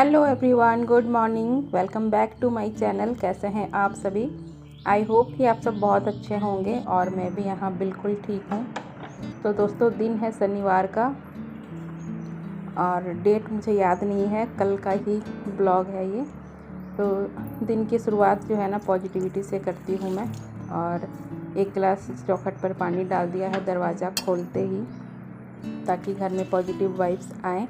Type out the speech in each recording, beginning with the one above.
Hello everyone, good morning. Welcome back to my channel. कैसे हैं आप सभी? आई होप कि आप सब बहुत अच्छे होंगे और मैं भी यहाँ बिल्कुल ठीक हूँ। तो दोस्तों, दिन है शनिवार का और डेट मुझे याद नहीं है, कल का ही ब्लॉग है ये। तो दिन की शुरुआत जो है ना पॉजिटिविटी से करती हूँ मैं। और एक गिलास चौखट पर पानी डाल दिया है दरवाज़ा खोलते ही, ताकि घर में पॉजिटिव वाइब्स आएँ।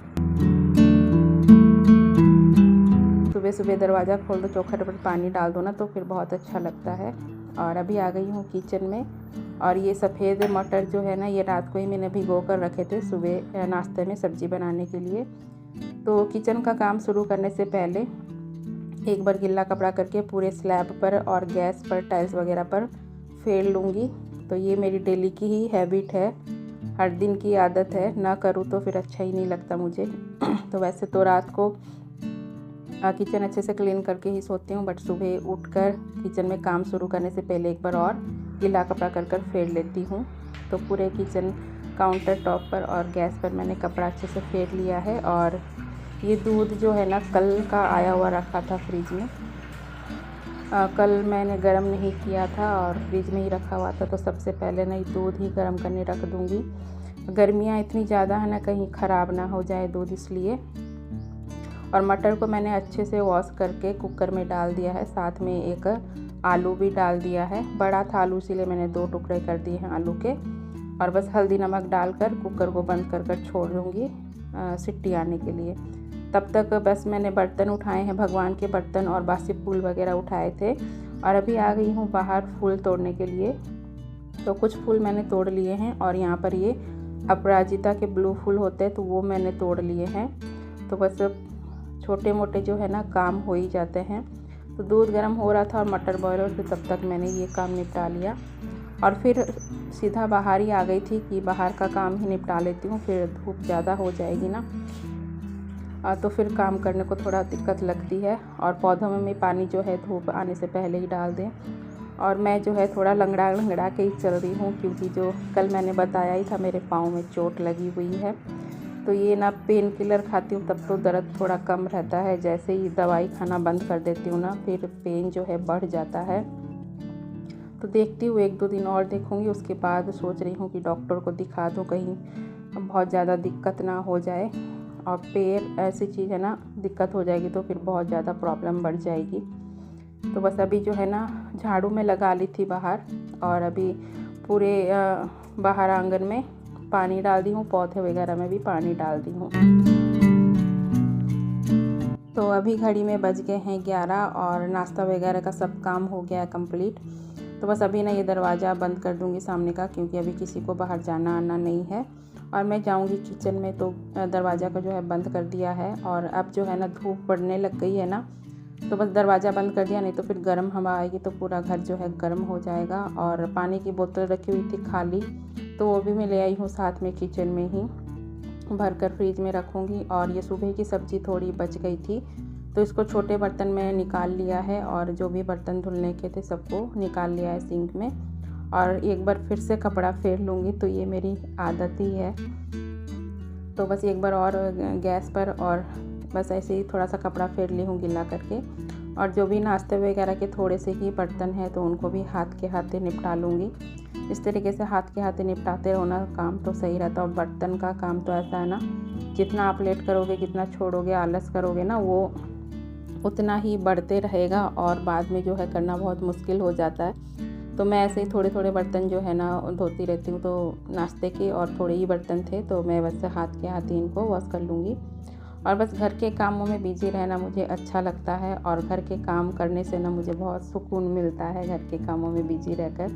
सुबह सुबह दरवाज़ा खोल दो, चौखट पर पानी डाल दो ना, तो फिर बहुत अच्छा लगता है। और अभी आ गई हूँ किचन में। और ये सफ़ेद मटर जो है ना, ये रात को ही मैंने भिगो कर रखे थे सुबह नाश्ते में सब्ज़ी बनाने के लिए। तो किचन का काम शुरू करने से पहले एक बार गिल्ला कपड़ा करके पूरे स्लैब पर और गैस पर टाइल्स वगैरह पर फेर लूँगी। तो ये मेरी डेली की ही हैबिट है, हर दिन की आदत है। ना करूँ तो फिर अच्छा ही नहीं लगता मुझे। तो वैसे तो रात को किचन अच्छे से क्लीन करके ही सोती हूँ, बट सुबह उठकर किचन में काम शुरू करने से पहले एक बार और गीला कपड़ा कर फेर लेती हूँ। तो पूरे किचन काउंटर टॉप पर और गैस पर मैंने कपड़ा अच्छे से फेर लिया है। और ये दूध जो है ना, कल का आया हुआ रखा था फ्रिज में। कल मैंने गर्म नहीं किया था और फ्रिज में ही रखा हुआ था, तो सबसे पहले ना दूध ही गर्म करने रख दूँगी। गर्मियाँ इतनी ज़्यादा है ना, कहीं ख़राब ना हो जाए दूध, इसलिए। और मटर को मैंने अच्छे से वॉश करके कुकर में डाल दिया है, साथ में एक आलू भी डाल दिया है। बड़ा था आलू, इसीलिए मैंने 2 टुकड़े कर दिए हैं आलू के। और बस हल्दी नमक डालकर कुकर को बंद कर छोड़ दूँगी सीटी आने के लिए। तब तक बस मैंने बर्तन उठाए हैं, भगवान के बर्तन और बासी फूल वगैरह उठाए थे। और अभी आ गई हूँ बाहर फूल तोड़ने के लिए। तो कुछ फूल मैंने तोड़ लिए हैं और यहाँ पर ये अपराजिता के ब्लू फूल होते हैं, तो वो मैंने तोड़ लिए हैं। तो बस छोटे मोटे जो है ना काम हो ही जाते हैं। तो दूध गर्म हो रहा था और मटर बॉयल हो रहे थे, तब तक मैंने ये काम निपटा लिया। और फिर सीधा बाहर ही आ गई थी कि बाहर का काम ही निपटा लेती हूँ, फिर धूप ज़्यादा हो जाएगी ना, तो फिर काम करने को थोड़ा दिक्कत लगती है। और पौधों में पानी जो है धूप आने से पहले ही डाल दें। और मैं जो है थोड़ा लंगड़ा के ही चल रही हूँ, क्योंकि जो कल मैंने बताया ही था मेरे पाँव में चोट लगी हुई है। तो ये ना पेन किलर खाती हूँ तब तो दर्द थोड़ा कम रहता है, जैसे ही दवाई खाना बंद कर देती हूँ ना, फिर पेन जो है बढ़ जाता है। तो देखती हूँ 1-2 दिन और देखूँगी, उसके बाद सोच रही हूँ कि डॉक्टर को दिखा दूँ, कहीं बहुत ज़्यादा दिक्कत ना हो जाए। और पैर ऐसी चीज़ है ना, दिक्कत हो जाएगी तो फिर बहुत ज़्यादा प्रॉब्लम बढ़ जाएगी। तो बस अभी जो है ना झाड़ू में लगा ली थी बाहर, और अभी पूरे बाहर आंगन में पानी डाल दी हूँ, पौधे वगैरह में भी पानी डाल दी हूँ। तो अभी घड़ी में बज गए हैं 11 और नाश्ता वगैरह का सब काम हो गया है कंप्लीट। तो बस अभी ना ये दरवाज़ा बंद कर दूँगी सामने का, क्योंकि अभी किसी को बाहर जाना आना नहीं है। और मैं जाऊँगी किचन में, तो दरवाज़ा का जो है बंद कर दिया है। और अब जो है ना धूप पड़ने लग गई है ना, तो बस दरवाज़ा बंद कर दिया, नहीं तो फिर गर्म हवा आएगी तो पूरा घर जो है गर्म हो जाएगा। और पानी की बोतल रखी हुई थी खाली, तो वो भी मैं ले आई हूँ साथ में, किचन में ही भर कर फ्रिज में रखूँगी। और ये सुबह की सब्ज़ी थोड़ी बच गई थी, तो इसको छोटे बर्तन में निकाल लिया है, और जो भी बर्तन धुलने के थे सबको निकाल लिया है सिंक में। और एक बार फिर से कपड़ा फेर लूँगी, तो ये मेरी आदत ही है। तो बस एक बार और गैस पर, और बस ऐसे ही थोड़ा सा कपड़ा फेर ली हूँ गिला करके। और जो भी नाश्ते वगैरह के थोड़े से ही बर्तन हैं, तो उनको भी हाथ के हाथे निपटा लूँगी। इस तरीके से हाथ के हाथे निपटाते रहो ना, काम तो सही रहता है। और बर्तन का काम तो ऐसा है ना, जितना आप लेट करोगे, जितना छोड़ोगे, आलस करोगे ना, वो उतना ही बढ़ते रहेगा और बाद में जो है करना बहुत मुश्किल हो जाता है। तो मैं ऐसे ही थोड़े थोड़े बर्तन जो है ना धोती रहती हूँ। तो नाश्ते के और थोड़े ही बर्तन थे, तो मैं वैसे हाथ के हाथ ही इनको वॉश कर लूँगी। और बस घर के कामों में बिजी रहना मुझे अच्छा लगता है, और घर के काम करने से ना मुझे बहुत सुकून मिलता है, घर के कामों में बिजी रहकर।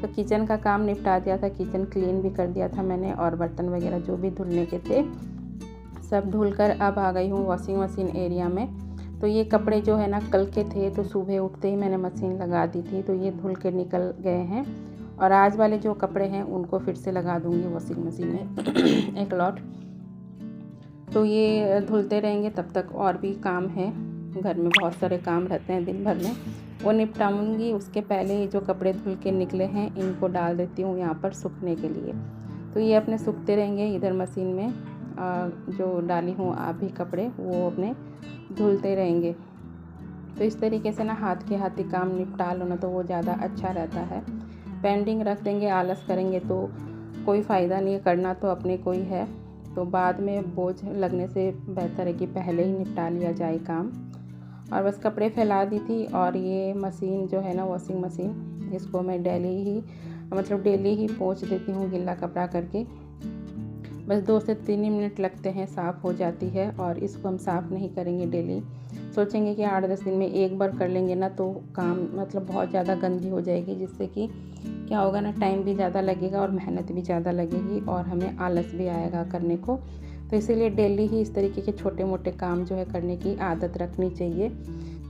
तो किचन का काम निपटा दिया था, किचन क्लीन भी कर दिया था मैंने, और बर्तन वगैरह जो भी धुलने के थे सब धुलकर अब आ गई हूँ वॉशिंग मशीन एरिया में। तो ये कपड़े जो है ना कल के थे, तो सुबह उठते ही मैंने मशीन लगा दी थी, तो ये धुल के निकल गए हैं। और आज वाले जो कपड़े हैं उनको फिर से लगा दूँगी वॉशिंग मशीन में एक लॉट। तो ये धुलते रहेंगे, तब तक और भी काम है, घर में बहुत सारे काम रहते हैं दिन भर में, वो निपटाऊंगी। उसके पहले ये जो कपड़े धुल के निकले हैं इनको डाल देती हूँ यहाँ पर सूखने के लिए। तो ये अपने सूखते रहेंगे इधर मशीन में। जो डाली हूँ आप भी कपड़े वो अपने धुलते रहेंगे। तो इस तरीके से ना हाथ के हाथ ही काम निपटा लो ना तो वो ज़्यादा अच्छा रहता है। पेंडिंग रख देंगे, आलस करेंगे तो कोई फ़ायदा नहीं है, करना तो अपने को ही है। तो बाद में बोझ लगने से बेहतर है कि पहले ही निपटा लिया जाए काम। और बस कपड़े फैला दी थी। और ये मशीन जो है ना, वॉशिंग मशीन, इसको मैं डेली ही पोंछ देती हूँ गिल्ला कपड़ा करके। बस 2 से 3 मिनट लगते हैं, साफ़ हो जाती है। और इसको हम साफ़ नहीं करेंगे डेली, सोचेंगे कि 8-10 दिन में एक बार कर लेंगे ना तो काम बहुत ज़्यादा गंदी हो जाएगी, जिससे कि क्या होगा ना, टाइम भी ज़्यादा लगेगा और मेहनत भी ज़्यादा लगेगी और हमें आलस भी आएगा करने को। तो इसीलिए डेली ही इस तरीके के छोटे मोटे काम जो है करने की आदत रखनी चाहिए,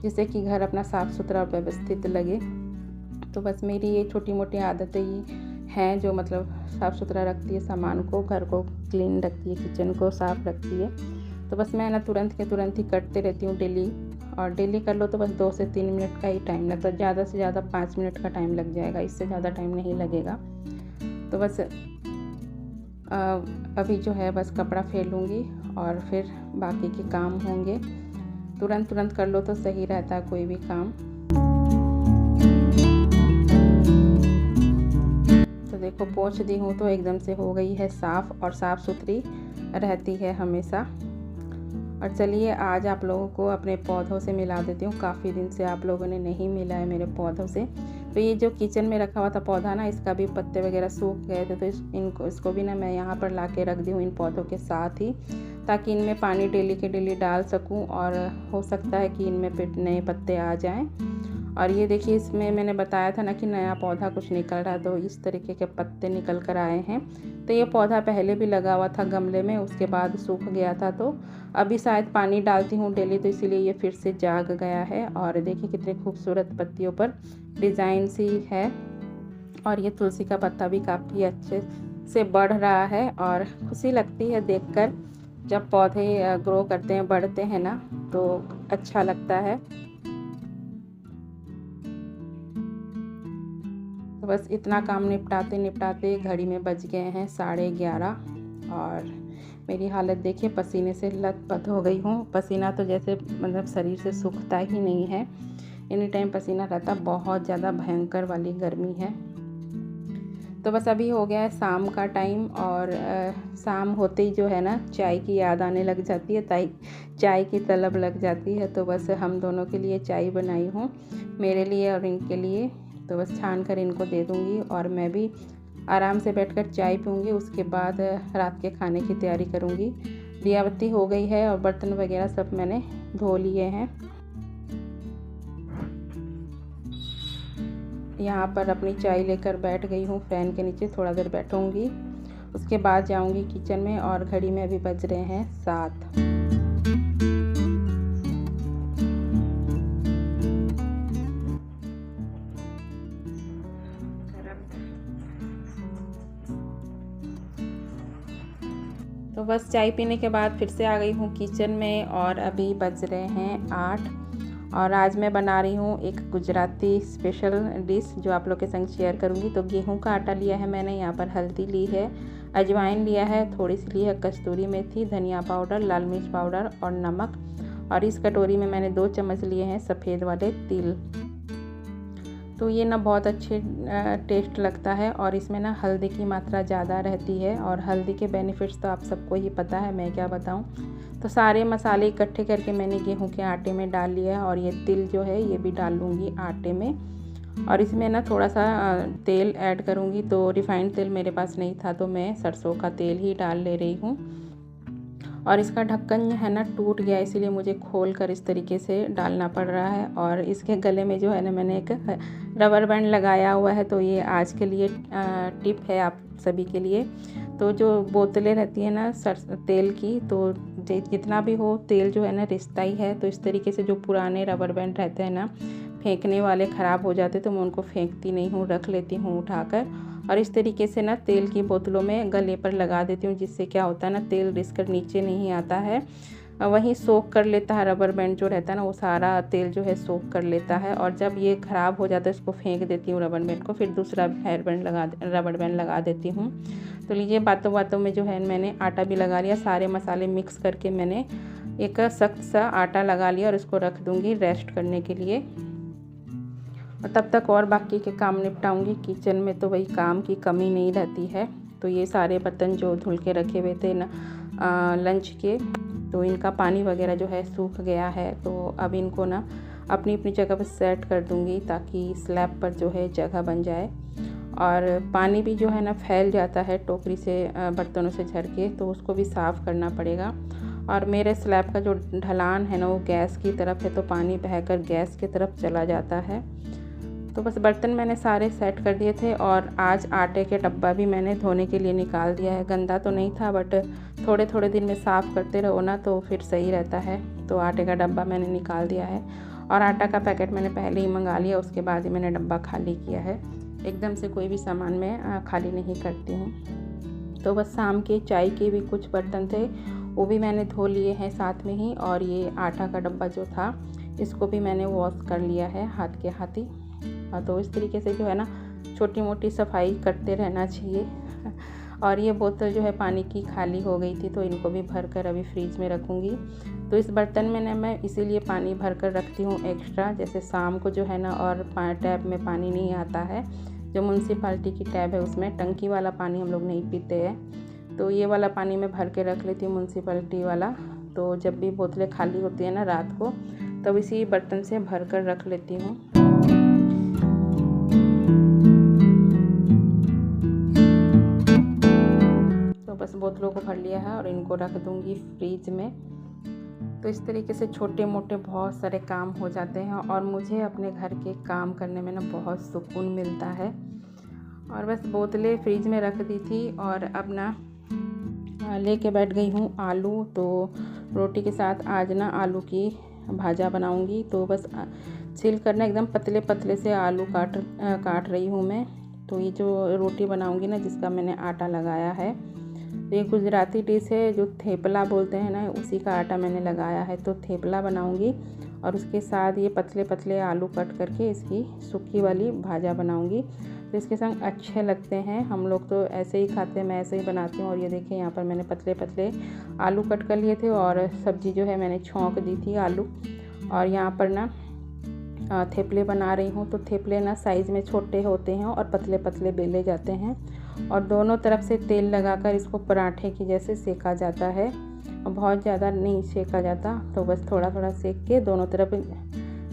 जिससे कि घर अपना साफ़ सुथरा और व्यवस्थित लगे। तो बस मेरी ये छोटी मोटी आदतें ही हैं जो साफ़ सुथरा रखती है सामान को, घर को क्लीन रखती है, किचन को साफ़ रखती है। तो बस मैं ना तुरंत के तुरंत ही करते रहती हूँ डेली। और डेली कर लो तो बस 2 से 3 मिनट का ही टाइम लगता है, ज़्यादा से ज़्यादा 5 मिनट का टाइम लग जाएगा, इससे ज़्यादा टाइम नहीं लगेगा। तो बस अभी जो है बस कपड़ा फैलूँगी और फिर बाकी के काम होंगे। तुरंत कर लो तो सही रहता है कोई भी काम। तो देखो पोंछ दी हूँ तो एकदम से हो गई है साफ़, और साफ़ सुथरी रहती है हमेशा। और चलिए आज आप लोगों को अपने पौधों से मिला देती हूँ। काफ़ी दिन से आप लोगों ने नहीं मिला है मेरे पौधों से। तो ये जो किचन में रखा हुआ था पौधा ना, इसका भी पत्ते वगैरह सूख गए थे, तो इसको भी ना मैं यहाँ पर ला के रख दी हूँ इन पौधों के साथ ही, ताकि इनमें पानी डेली के डेली डाल सकूँ और हो सकता है कि इनमें नए पत्ते आ जाएँ। और ये देखिए, इसमें मैंने बताया था ना कि नया पौधा कुछ निकल रहा है, तो इस तरीके के पत्ते निकल कर आए हैं। तो ये पौधा पहले भी लगा हुआ था गमले में, उसके बाद सूख गया था, तो अभी शायद पानी डालती हूँ डेली, तो इसीलिए ये फिर से जाग गया है। और देखिए कितने खूबसूरत पत्तियों पर डिज़ाइन सी है। और ये तुलसी का पत्ता भी काफ़ी अच्छे से बढ़ रहा है और खुशी लगती है देखकर, जब पौधे ग्रो करते हैं, बढ़ते हैं ना, तो अच्छा लगता है। तो बस इतना काम निपटाते घड़ी में बज गए हैं 11:30 और मेरी हालत देखिए, पसीने से लथपथ हो गई हूँ। पसीना तो जैसे शरीर से सूखता ही नहीं है, एनी टाइम पसीना रहता, बहुत ज़्यादा भयंकर वाली गर्मी है। तो बस अभी हो गया है शाम का टाइम और शाम होते ही जो है ना, चाय की याद आने लग जाती है, चाय की तलब लग जाती है। तो बस हम दोनों के लिए चाय बनाई हूँ, मेरे लिए और इनके लिए। तो बस छान कर इनको दे दूँगी और मैं भी आराम से बैठकर चाय पीऊँगी। उसके बाद रात के खाने की तैयारी करूँगी। दिया बत्ती हो गई है और बर्तन वगैरह सब मैंने धो लिए हैं। यहाँ पर अपनी चाय लेकर बैठ गई हूँ, फ़ैन के नीचे थोड़ा देर बैठूँगी। उसके बाद जाऊँगी किचन में और घड़ी में अभी बज रहे हैं 7। तो बस चाय पीने के बाद फिर से आ गई हूँ किचन में और अभी बज रहे हैं 8 और आज मैं बना रही हूँ एक गुजराती स्पेशल डिश जो आप लोग के संग शेयर करूँगी। तो गेहूं का आटा लिया है मैंने, यहाँ पर हल्दी ली है, अजवाइन लिया है, थोड़ी सी ली है कस्तूरी मेथी, धनिया पाउडर, लाल मिर्च पाउडर और नमक। और इस कटोरी में मैंने 2 चम्मच लिए हैं सफ़ेद वाले तिल। तो ये ना बहुत अच्छे टेस्ट लगता है और इसमें ना हल्दी की मात्रा ज़्यादा रहती है और हल्दी के बेनिफिट्स तो आप सबको ही पता है, मैं क्या बताऊं। तो सारे मसाले इकट्ठे करके मैंने गेहूं के आटे में डाल लिया है और ये तिल जो है ये भी डाल लूँगी आटे में। और इसमें ना थोड़ा सा तेल ऐड करूँगी। तो रिफाइंड तेल मेरे पास नहीं था तो मैं सरसों का तेल ही डाल ले रही हूँ। और इसका ढक्कन है ना टूट गया, इसीलिए मुझे खोल कर इस तरीके से डालना पड़ रहा है। और इसके गले में जो है ना मैंने एक रबर बैंड लगाया हुआ है, तो ये आज के लिए टिप है आप सभी के लिए। तो जो बोतलें रहती है ना तेल की, तो जितना भी हो तेल जो है ना रिश्ता ही है। तो इस तरीके से जो पुराने रबर बैंड रहते हैं ना, फेंकने वाले ख़राब हो जाते, तो मैं उनको फेंकती नहीं हूँ, रख लेती हूँ उठाकर। और इस तरीके से ना तेल की बोतलों में गले पर लगा देती हूँ, जिससे क्या होता है ना तेल रिस कर नीचे नहीं आता है। वहीं सोख कर लेता है, रबर बैंड जो रहता है ना वो सारा तेल जो है सोख कर लेता है। और जब ये ख़राब हो जाता है इसको फेंक देती हूँ रबर बैंड को, फिर दूसरा रबर बैंड लगा देती हूँ। तो लीजिए बातों बातों में जो है मैंने आटा भी लगा लिया, सारे मसाले मिक्स करके मैंने एक सख्त सा आटा लगा लिया और इसको रख दूँगी रेस्ट करने के लिए। और तब तक और बाकी के काम निपटाऊँगी। किचन में तो वही काम की कमी नहीं रहती है। तो ये सारे बर्तन जो धुल के रखे हुए थे ना लंच के, तो इनका पानी वगैरह जो है सूख गया है। तो अब इनको ना अपनी अपनी जगह पर सेट कर दूँगी ताकि स्लैब पर जो है जगह बन जाए। और पानी भी जो है ना फैल जाता है टोकरी से बर्तनों से झर के, तो उसको भी साफ़ करना पड़ेगा। और मेरे स्लैब का जो ढलान है ना वो गैस की तरफ है, तो पानी बहकर गैस की तरफ चला जाता है। तो बस बर्तन मैंने सारे सेट कर दिए थे। और आज आटे के डब्बा भी मैंने धोने के लिए निकाल दिया है। गंदा तो नहीं था बट थोड़े थोड़े दिन में साफ़ करते रहो ना तो फिर सही रहता है। तो आटे का डब्बा मैंने निकाल दिया है और आटा का पैकेट मैंने पहले ही मंगा लिया, उसके बाद ही मैंने डब्बा खाली किया है। एकदम से कोई भी सामान मैं खाली नहीं करती हूँ। तो बस शाम के चाय के भी कुछ बर्तन थे वो भी मैंने धो लिए हैं साथ में ही। और ये आटा का डब्बा जो था इसको भी मैंने वॉश कर लिया है हाथ के हाथ ही। तो इस तरीके से जो है ना छोटी मोटी सफाई करते रहना चाहिए। और ये बोतल जो है पानी की खाली हो गई थी, तो इनको भी भर कर अभी फ्रीज में रखूँगी। तो इस बर्तन में ना मैं इसीलिए पानी भर कर रखती हूँ एक्स्ट्रा, जैसे शाम को जो है ना और टैप में पानी नहीं आता है। जो म्यूनसिपाल्टी की टैब है उसमें टंकी वाला पानी हम लोग नहीं पीते हैं, तो ये वाला पानी मैं भर के रख लेती हूँ म्यूनसिपाल्टी वाला। तो जब भी बोतलें खाली होती है ना रात को, तब इसी बर्तन से भर कर रख लेती हूँ। तो बस बोतलों को भर लिया है और इनको रख दूँगी फ्रीज में। तो इस तरीके से छोटे मोटे बहुत सारे काम हो जाते हैं और मुझे अपने घर के काम करने में ना बहुत सुकून मिलता है। और बस बोतलें फ्रीज में रख दी थी और अब ना लेके बैठ गई हूँ आलू। तो रोटी के साथ आज ना आलू की भाजा बनाऊँगी। तो बस छील कर ना एकदम पतले पतले से आलू काट रही हूँ मैं। तो ये जो रोटी बनाऊँगी ना जिसका मैंने आटा लगाया है, तो ये गुजराती डिश है जो थेपला बोलते हैं ना, उसी का आटा मैंने लगाया है। तो थेपला बनाऊंगी और उसके साथ ये पतले पतले आलू कट करके इसकी सूखी वाली भाजा बनाऊंगी। तो इसके संग अच्छे लगते हैं। हम लोग तो ऐसे ही खाते हैं, मैं ऐसे ही बनाती हूँ। और ये देखिए यहाँ पर मैंने पतले पतले आलू कट कर लिए थे और सब्ज़ी जो है मैंने छौंक दी थी आलू। और यहाँ पर ना थेपले बना रही हूँ। तो थेपले ना साइज़ में छोटे होते हैं और पतले पतले बेले जाते हैं और दोनों तरफ से तेल लगाकर इसको पराठे की जैसे सेका जाता है। बहुत ज़्यादा नहीं सेका जाता, तो बस थोड़ा थोड़ा सेक के दोनों तरफ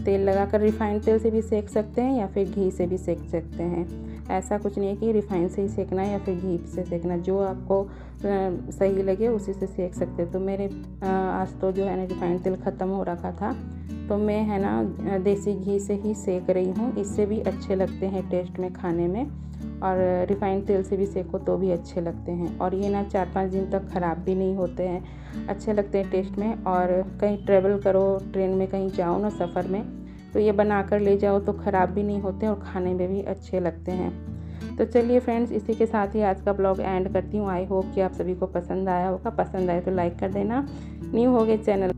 तेल लगाकर, रिफाइंड तेल से भी सेक सकते हैं या फिर घी से भी सेक सकते हैं। ऐसा कुछ नहीं है कि रिफाइंड से ही सेकना है या फिर घी से सेकना, जो आपको सही लगे उसी से सेक सकते हैं। तो मेरे आज तो जो है ना रिफाइंड तेल ख़त्म हो रखा था, तो मैं है ना देसी घी से ही सेक रही हूँ। इससे भी अच्छे लगते हैं टेस्ट में खाने में, और रिफाइंड तेल से भी सेको तो भी अच्छे लगते हैं। और ये ना 4-5 दिन तक ख़राब भी नहीं होते हैं, अच्छे लगते हैं टेस्ट में। और कहीं ट्रैवल करो, ट्रेन में कहीं जाओ ना सफ़र में, तो ये बना कर ले जाओ तो ख़राब भी नहीं होते और खाने में भी अच्छे लगते हैं। तो चलिए फ्रेंड्स, इसी के साथ ही आज का ब्लॉग एंड करती हूँ। आई होप कि आप सभी को पसंद आया होगा। पसंद आए तो लाइक कर देना, न्यू हो गए चैनल